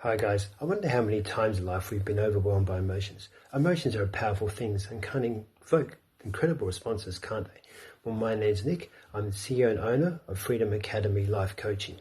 Hi guys, I wonder how many times in life we've been overwhelmed by emotions. Emotions are powerful things and can evoke incredible responses, can't they? Well, my name's Nick. I'm the CEO and owner of Freedom Academy Life Coaching.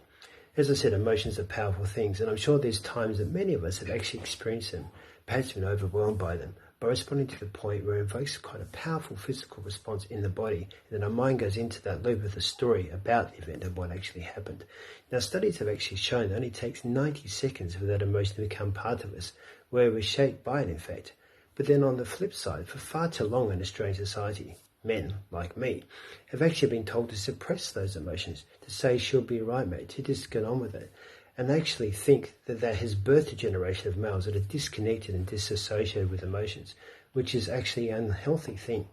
As I said, emotions are powerful things, and I'm sure there's times that many of us have actually experienced them, perhaps been overwhelmed by them, by responding to the point where it invokes quite a powerful physical response in the body, and then our mind goes into that loop with a story about the event and what actually happened. Now, studies have actually shown that it only takes 90 seconds for that emotion to become part of us, where we're shaped by it, in fact. But then on the flip side, for far too long in Australian society, men, like me, have actually been told to suppress those emotions, to say, she'll be right, mate, to just get on with it. And they actually think that that has birthed a generation of males that are disconnected and disassociated with emotions, which is actually an unhealthy thing.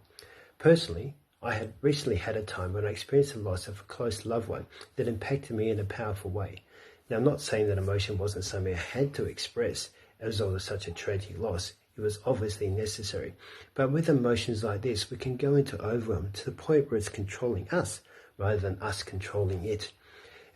Personally, I had recently had a time when I experienced the loss of a close loved one that impacted me in a powerful way. Now, I'm not saying that emotion wasn't something I had to express as a result of such a tragic loss. It was obviously necessary. But with emotions like this, we can go into overwhelm to the point where it's controlling us rather than us controlling it.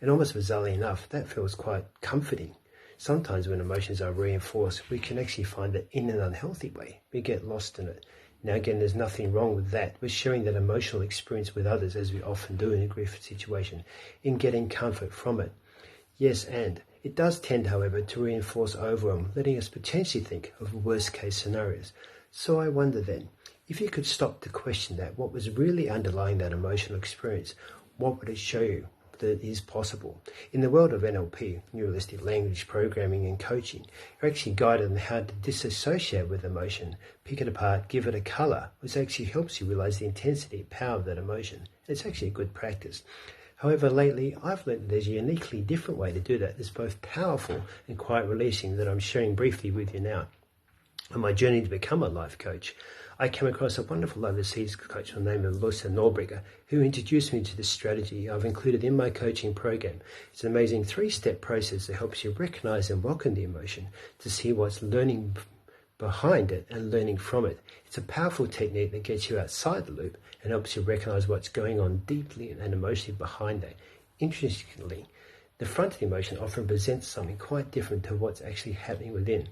And almost bizarrely enough, that feels quite comforting. Sometimes when emotions are reinforced, we can actually find that in an unhealthy way, we get lost in it. Now again, there's nothing wrong with that. We're sharing that emotional experience with others, as we often do in a grief situation, in getting comfort from it. Yes, and it does tend, however, to reinforce overwhelm, letting us potentially think of worst case scenarios. So I wonder then, if you could stop to question that, what was really underlying that emotional experience, what would it show you that it is possible? In the world of NLP, Neuro-Linguistic Language Programming and Coaching, you're actually guided on how to disassociate with emotion, pick it apart, give it a colour, which actually helps you realise the intensity and power of that emotion. It's actually a good practice. However, lately, I've learned there's a uniquely different way to do that that's both powerful and quite releasing that I'm sharing briefly with you now. On my journey to become a life coach, I came across a wonderful overseas coach by the name of Lucia Norbrigger, who introduced me to this strategy I've included in my coaching program. It's an amazing 3-step process that helps you recognize and welcome the emotion, to see what's learning behind it and learning from it. It's a powerful technique that gets you outside the loop and helps you recognize what's going on deeply and emotionally behind it. Interestingly, the front of the emotion often presents something quite different to what's actually happening within.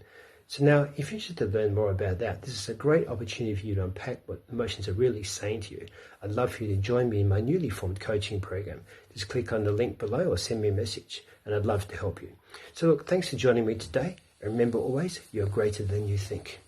So now, if you're interested to learn more about that, this is a great opportunity for you to unpack what emotions are really saying to you. I'd love for you to join me in my newly formed coaching program. Just click on the link below or send me a message, and I'd love to help you. So look, thanks for joining me today. And remember always, you're greater than you think.